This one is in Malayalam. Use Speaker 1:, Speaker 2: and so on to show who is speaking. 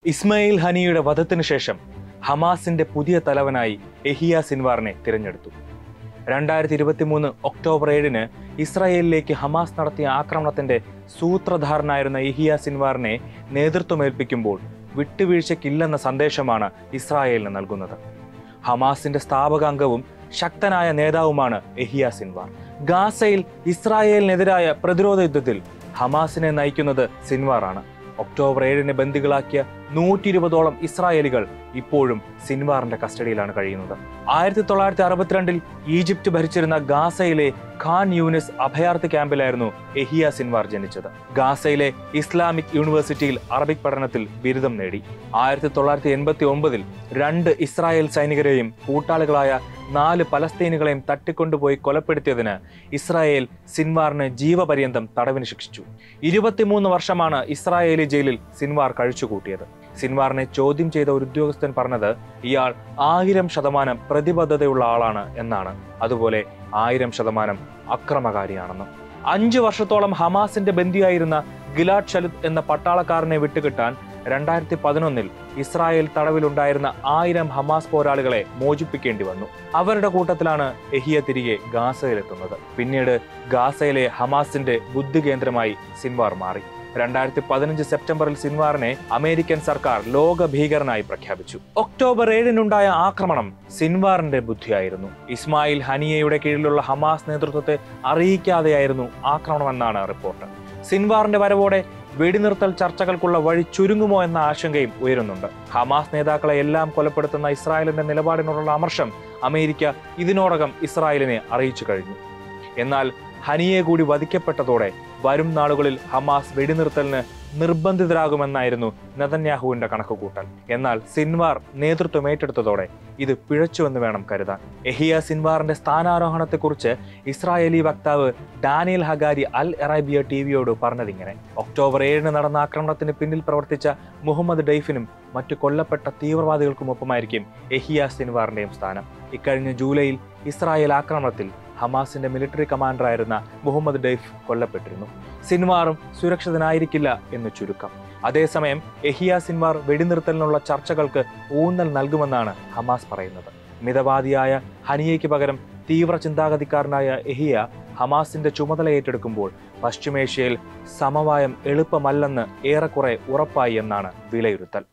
Speaker 1: ഇസ്മായിൽ ഹനിയുടെ വധത്തിനു ശേഷം ഹമാസിന്റെ പുതിയ തലവനായി യഹിയ സിൻവാറിനെ തിരഞ്ഞെടുത്തു. 2023 ഒക്ടോബർ 7 ഇസ്രായേലിലേക്ക് ഹമാസ് നടത്തിയ ആക്രമണത്തിന്റെ സൂത്രധാരനായിരുന്ന യഹിയ സിൻവാറിനെ നേതൃത്വമേൽപ്പിക്കുമ്പോൾ വിട്ടുവീഴ്ചയ്ക്കില്ലെന്ന സന്ദേശമാണ് ഇസ്രായേലിന് നൽകുന്നത്. ഹമാസിന്റെ സ്ഥാപകാംഗവും ശക്തനായ നേതാവുമാണ് യഹിയ സിൻവാർ. ഗാസയിൽ ഇസ്രായേലിനെതിരായ പ്രതിരോധ യുദ്ധത്തിൽ ഹമാസിനെ നയിക്കുന്നത് സിൻവാറാണ്. ഒക്ടോബർ 7 ബന്ദികളാക്കിയ 120ഓളം ഇസ്രായേലികൾ ഇപ്പോഴും സിൻവാറിന്റെ കസ്റ്റഡിയിലാണ് കഴിയുന്നത്. 1962 ഈജിപ്റ്റ് ഭരിച്ചിരുന്ന ഗാസയിലെ ഖാൻ യൂനിസ് അഭയാർത്ഥി ക്യാമ്പിലായിരുന്നു യഹിയ സിൻവാർ ജനിച്ചത്. ഗാസയിലെ ഇസ്ലാമിക് യൂണിവേഴ്സിറ്റിയിൽ അറബിക് പഠനത്തിൽ ബിരുദം നേടി. 1989 2 ഇസ്രായേൽ സൈനികരെയും കൂട്ടാളികളായ 4 പലസ്തീനികളെയും തട്ടിക്കൊണ്ടുപോയി കൊലപ്പെടുത്തിയതിന് ഇസ്രായേൽ സിൻവാറിന് ജീവപര്യന്തം തടവിന് ശിക്ഷിച്ചു. 23 വർഷമാണ് ഇസ്രായേലി ജയിലിൽ സിൻവാർ കഴിച്ചുകൂട്ടിയത്. സിൻവാറിനെ ചോദ്യം ചെയ്ത ഒരു ഉദ്യോഗസ്ഥൻ പറഞ്ഞത് ഇയാൾ 1000% പ്രതിബദ്ധതയുള്ള ആളാണ് എന്നാണ്. അതുപോലെ 1000% അക്രമകാരിയാണെന്നും. 5 വർഷത്തോളം ഹമാസിന്റെ ബന്ദിയായിരുന്ന ഗിലാഡ് ഷലുത്ത് എന്ന പട്ടാളക്കാരനെ വിട്ടുകിട്ടാൻ 2011 ഇസ്രായേൽ തടവിലുണ്ടായിരുന്ന 1000 ഹമാസ് പോരാളികളെ മോചിപ്പിക്കേണ്ടി വന്നു. അവരുടെ കൂട്ടത്തിലാണ് യഹിയ തിരികെ ഗാസയിലെത്തുന്നത്. പിന്നീട് ഗാസയിലെ ഹമാസിന്റെ ബുദ്ധി കേന്ദ്രമായി സിൻവാർ മാറി. 2015 സെപ്റ്റംബറിൽ സിൻവാറിനെ അമേരിക്കൻ സർക്കാർ ലോക ഭീകരനായി പ്രഖ്യാപിച്ചു. ഒക്ടോബർ 7 ആക്രമണം സിൻവാറിന്റെ ബുദ്ധിയായിരുന്നു. ഇസ്മായിൽ ഹനിയയുടെ കീഴിലുള്ള ഹമാസ് നേതൃത്വത്തെ അറിയിക്കാതെയായിരുന്നു ആക്രമണമെന്നാണ് റിപ്പോർട്ട്. സിൻവാറിന്റെ വരവോടെ വെടിനിർത്തൽ ചർച്ചകൾക്കുള്ള വഴി ചുരുങ്ങുമോ എന്ന ആശങ്കയും ഉയരുന്നുണ്ട്. ഹമാസ് നേതാക്കളെ എല്ലാം കൊലപ്പെടുത്തുന്ന ഇസ്രായേലിന്റെ നിലപാടിനോടുള്ള അമർഷം അമേരിക്ക ഇതിനോടകം ഇസ്രായേലിനെ അറിയിച്ചു കഴിഞ്ഞു. എന്നാൽ ഹനിയെ കൂടി വധിക്കപ്പെട്ടതോടെ വരും നാളുകളിൽ ഹമാസ് വെടിനിർത്തലിന് നിർബന്ധിതരാകുമെന്നായിരുന്നു നെതന്യാഹുവിന്റെ കണക്കുകൂട്ടൽ. എന്നാൽ സിൻവാർ നേതൃത്വം ഏറ്റെടുത്തതോടെ ഇത് പിഴച്ചുവെന്ന് വേണം കരുതാൻ. യഹിയ സിൻവാറിന്റെ സ്ഥാനാരോഹണത്തെക്കുറിച്ച് ഇസ്രായേലി വക്താവ് ഡാനിയൽ ഹഗാരി അൽ അറേബ്യ ടിവിയോട് പറഞ്ഞതിങ്ങനെ: ഒക്ടോബർ 7 നടന്ന ആക്രമണത്തിന് പിന്നിൽ പ്രവർത്തിച്ച മുഹമ്മദ് ഡെയ്ഫിനും മറ്റു കൊല്ലപ്പെട്ട തീവ്രവാദികൾക്കുമൊപ്പമായിരിക്കും യഹിയ സിൻവാറിന്റെയും സ്ഥാനം. ഇക്കഴിഞ്ഞ ജൂലൈയിൽ ഇസ്രായേൽ ആക്രമണത്തിൽ ഹമാസിന്റെ മിലിറ്ററി കമാൻഡറായിരുന്ന മുഹമ്മദ് ഡെയ്ഫ് കൊല്ലപ്പെട്ടിരുന്നു. സിൻവാറും സുരക്ഷിതനായിരിക്കില്ല എന്ന് ചുരുക്കം. അതേസമയം യഹിയ സിൻവാർ വെടിനിർത്തലിനുള്ള ചർച്ചകൾക്ക് ഊന്നൽ നൽകുമെന്നാണ് ഹമാസ് പറയുന്നത്. മിതവാദിയായ ഹനിയയ്ക്ക് പകരം തീവ്ര ചിന്താഗതിക്കാരനായ യഹിയ ഹമാസിന്റെ ചുമതല ഏറ്റെടുക്കുമ്പോൾ പശ്ചിമേഷ്യയിൽ സമവായം എളുപ്പമല്ലെന്ന് ഏറെക്കുറെ ഉറപ്പായി എന്നാണ് വിലയിരുത്തൽ.